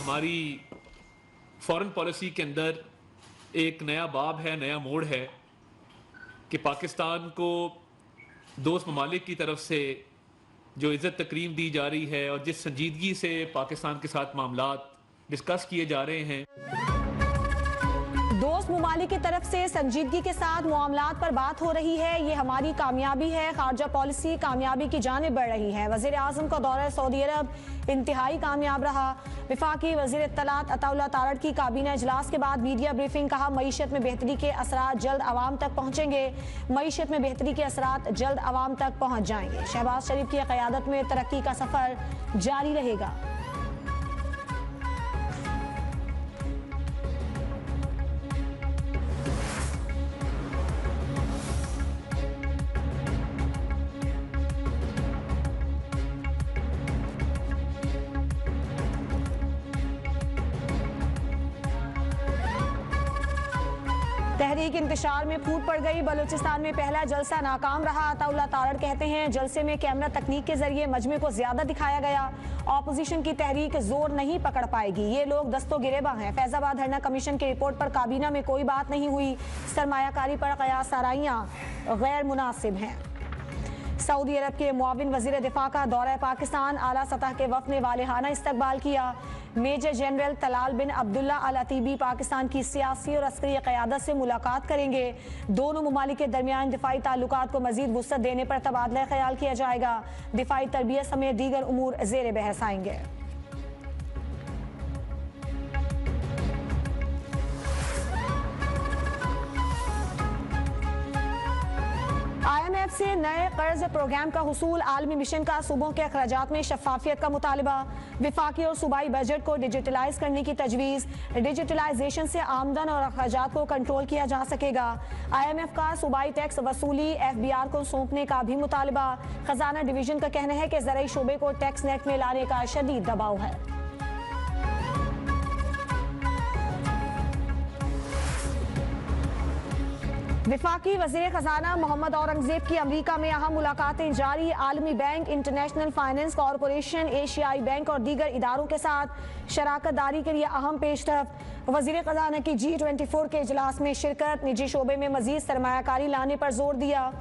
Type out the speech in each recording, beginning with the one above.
हमारी foreign policy के अंदर एक नया बाब है, नया मोड़ है कि पाकिस्तान को दोस्त ममालिक की तरफ से जो इज़्ज़त तकरीम दी जा रही है और जिस संजीदगी से पाकिस्तान के साथ मामलात डिस्कस किए जा रहे हैं, दोस्त ममालिक की तरफ से संजीदगी के साथ मामलात पर बात हो रही है। ये हमारी कामयाबी है। खारजा पॉलिसी कामयाबी की जानिब बढ़ रही है। वज़ीर आज़म का दौरा सऊदी अरब इंतहाई कामयाब रहा। वफाकी वज़ीर इत्तलात अताउल्लाह तारड़ की काबीना इजलास के बाद मीडिया ब्रीफिंग। कहा, मईशत में बेहतरी के असरात जल्द आवाम तक पहुँचेंगे। मईशत में बेहतरी के असरात जल्द आवाम तक पहुँच जाएंगे। शहबाज शरीफ की क़यादत में तरक्की का सफ़र जारी रहेगा। तहरीक इंतशार में फूट पड़ गई। बलूचिस्तान में पहला जलसा नाकाम रहा। अताउल्लाह तारड़ कहते हैं, जलसे में कैमरा तकनीक के जरिए मजमे को ज्यादा दिखाया गया। ऑपोजिशन की तहरीक जोर नहीं पकड़ पाएगी। ये लोग दस्तो गिरेबा हैं। फैजाबाद धरना कमीशन की रिपोर्ट पर काबीना में कोई बात नहीं हुई। सरमायाकारी पर कयास आराइयां गैर मुनासिब हैं। सऊदी अरब के मुआविन वजीर दिफा का दौरा पाकिस्तान। आला सतह के वफ़द ने वालिहाना इस्तकबाल किया। मेजर जनरल तलाल बिन अब्दुल्ला अल अतीबी पाकिस्तान की सियासी और अस्करी क़यादत से मुलाकात करेंगे। दोनों ममालिक के दरमियान दिफाई ताल्लुकात को मजीद वुसअत देने पर तबादला ख्याल किया जाएगा। दिफाई तरबियत समेत दीगर उमूर ज़ेर बहस आएंगे। IMF से नए कर्ज प्रोग्राम का हुसूल। आलमी मिशन का सूबों के अखराजात में शफाफियत का मुतालबा। विफाकी और सूबाई बजट को डिजिटलाइज करने की तजवीज़। डिजिटलाइजेशन से आमदन और अखराजात को कंट्रोल किया जा सकेगा। IMF का सूबाई टैक्स वसूली FBR को सौंपने का भी मुतालबा। खजाना डिवीजन का कहना है कि ज़राई शोबे को टैक्स नेट में लाने का शदीद दबाव है। विफाकी वज़ीर खजाना मोहम्मद औरंगजेब की अमरीका में अहम मुलाकातें जारी। आलमी बैंक, इंटरनेशनल फाइनेंस कॉरपोरेशन, एशियाई बैंक और दीगर इदारों के साथ शराकत दारी के लिए अहम पेशरफ। वज़ीर खजाना की G24 के इजलास में शिरकत। निजी शोबे में मजीद सरमायाकारी लाने पर जोर दिया।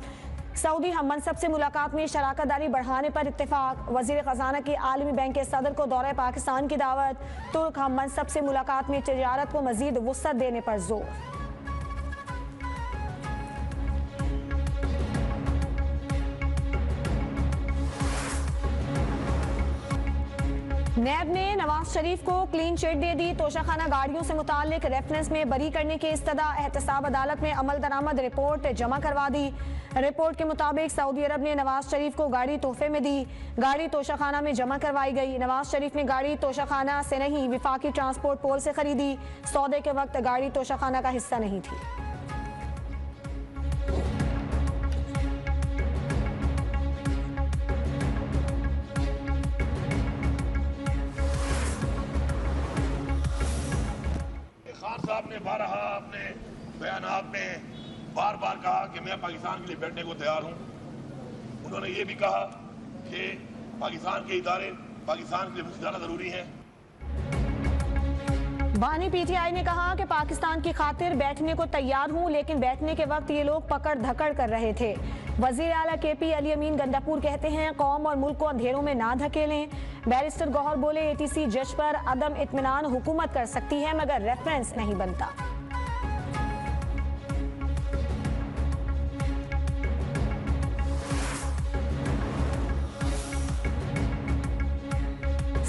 सऊदी हम मनसब से मुलाकात में शराकत दारी बढ़ाने पर इत्तेफाक। वज़ीर खजाना की आलमी बैंक के सदर को दौरे पाकिस्तान की दावत। तुर्क हम मनसब से मुलाकात में तिजारत को मजीद वुसअत देने पर जोर। नैब ने नवाज शरीफ को क्लीन चिट दे दी। तोशाखाना गाड़ियों से मुताल्लिक रेफरेंस में बरी करने की इस्तदा। एहतसाब अदालत में अमल दरामद रिपोर्ट जमा करवा दी। रिपोर्ट के मुताबिक सऊदी अरब ने नवाज शरीफ को गाड़ी तोहफे में दी। गाड़ी तोशाखाना में जमा करवाई गई। नवाज शरीफ ने गाड़ी तोशाखाना से नहीं, विफाकी ट्रांसपोर्ट पोल से खरीदी। सौदे के वक्त गाड़ी तोशाखाना का हिस्सा नहीं थी। साहब ने बारहा अपने बयानात में बार बार कहा कि मैं पाकिस्तान के लिए बैठने को तैयार हूं। उन्होंने ये भी कहा कि पाकिस्तान के इदारे पाकिस्तान के लिए ज़्यादा जरूरी हैं। बानी PTI ने कहा कि पाकिस्तान की खातिर बैठने को तैयार हूं, लेकिन बैठने के वक्त ये लोग पकड़ धकड़ कर रहे थे। वजीर आला KP अली अमीन गंडापुर कहते हैं, कौम और मुल्क को अंधेरों में ना धकेलें। बैरिस्टर गौहर बोले, ATC जज पर अदम इत्मीनान हुकूमत कर सकती है मगर रेफरेंस नहीं बनता।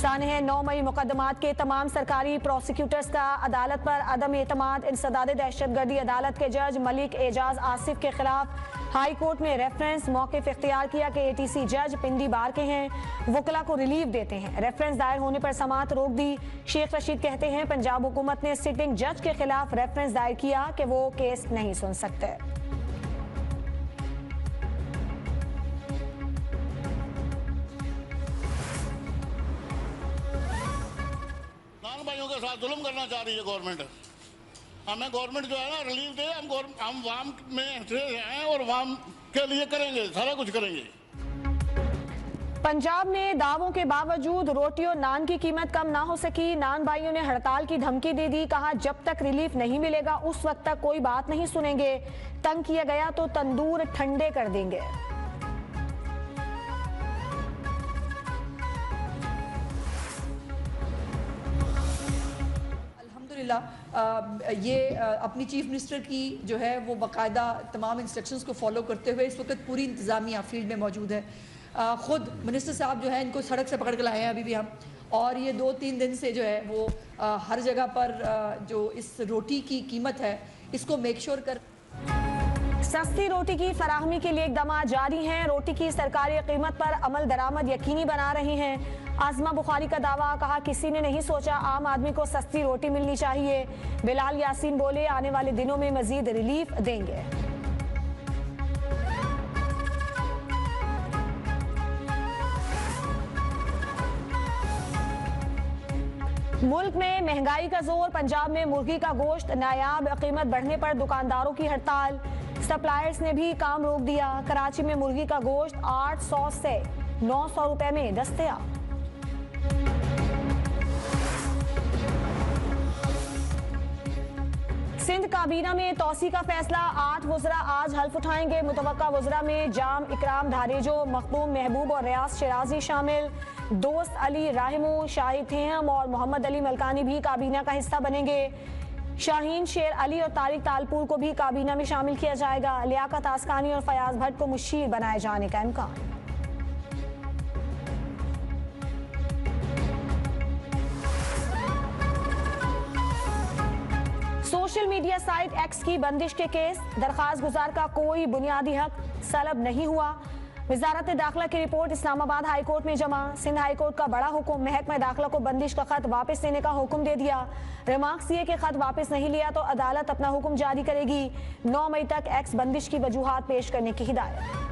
सानह 9 मई मुकदमात के तमाम सरकारी प्रोसिक्यूटर्स का अदालत पर अदम एतमाद। इंसदाद दहशतगर्दी अदालत के जज मलिक एजाज आसिफ के खिलाफ हाई कोर्ट में रेफरेंस मौक़िफ़ इख्तियार किया कि ATC जज पिंडी बार के हैं, वकला को रिलीफ देते हैं। रेफरेंस दायर होने पर समाअत रोक दी। शेख रशीद कहते हैं, पंजाब हुकूमत ने सिटिंग जज के खिलाफ रेफरेंस दायर किया कि वो केस नहीं सुन सकते। भाइयों के साथ जुल्म करना चाह रही है गवर्नमेंट। हमें गवर्नमेंट जो है ना रिलीफ दे। हम वाम में हैं और वाम के लिए करेंगे, सारा कुछ करेंगे। पंजाब में दावों के बावजूद रोटी और नान की कीमत कम ना हो सकी। नान भाइयों ने हड़ताल की धमकी दे दी। कहा जब तक रिलीफ नहीं मिलेगा उस वक्त तक कोई बात नहीं सुनेंगे। तंग किया गया तो तंदूर ठंडे कर देंगे। ये अपनी चीफ मिनिस्टर की जो है वो बाकायदा तमाम इंस्ट्रक्शंस को फॉलो करते हुए इस वक्त पूरी इंतज़ामिया फील्ड में मौजूद है। ख़ुद मिनिस्टर साहब जो है इनको सड़क से पकड़ के लाए हैं अभी भी हम, और ये 2-3 दिन से जो है वो हर जगह पर जो इस रोटी की कीमत है इसको मेक श्योर कर। सस्ती रोटी की फराहमी के लिए इकदाम जारी हैं। रोटी की सरकारी कीमत पर अमल दरामद यकीनी बना रही हैं। आजमा बुखारी का दावा। कहा किसी ने नहीं सोचा आम आदमी को सस्ती रोटी मिलनी चाहिए। बिलाल यासीन बोले आने वाले दिनों में मजीद रिलीफ देंगे। मुल्क में महंगाई का जोर। पंजाब में मुर्गी का गोश्त नायाब। कीमत बढ़ने पर दुकानदारों की हड़ताल। सप्लायर्स ने भी काम रोक दिया। कराची में मुर्गी का गोश्त 800 से 900 रुपए में दस्तयाब। सिंध काबीना में तौसी का फैसला। 8 वज़रा आज हल्फ उठाएंगे। मुतवक्का वज़रा में जाम इकराम धारेजो, मखदूम महबूब और रियाज शिराजी शामिल। दोस्त अली राहिमू, शाहिद थेहम और मोहम्मद अली मलकानी भी काबीना का हिस्सा बनेंगे। शाहीन शेर अली और तारिक तालपुर को भी काबीना में शामिल किया जाएगा। लियाकत आसकानी और फयाज भट्ट को मुशीर बनाए जाने का इम्कान। सोशल मीडिया साइट एक्स की बंदिश के केस। दरखास्त गुजार का कोई बुनियादी हक सलब नहीं हुआ। वजारत दाखिला की रिपोर्ट इस्लामाबाद हाई कोर्ट में जमा। सिंध हाई कोर्ट का बड़ा हुक्म। महकमा दाखिला को बंदिश का खत वापस लेने का हुक्म दे दिया। रिमार्क्स ये कि खत वापस नहीं लिया तो अदालत अपना हुक्म जारी करेगी। 9 मई तक एक्स बंदिश की वजूहात पेश करने की हिदायत।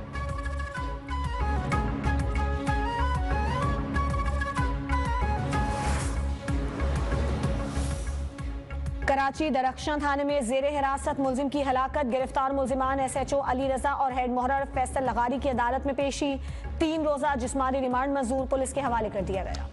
कराची दरख्शां थाने में जेरे हिरासत मुलजिम की हलाकत। गिरफ्तार मुलजिमान SHO अली रजा और हेड मोहर्रर फैसल लगारी की अदालत में पेशी। 3 रोजा जिस्मानी रिमांड मंजूर, पुलिस के हवाले कर दिया गया।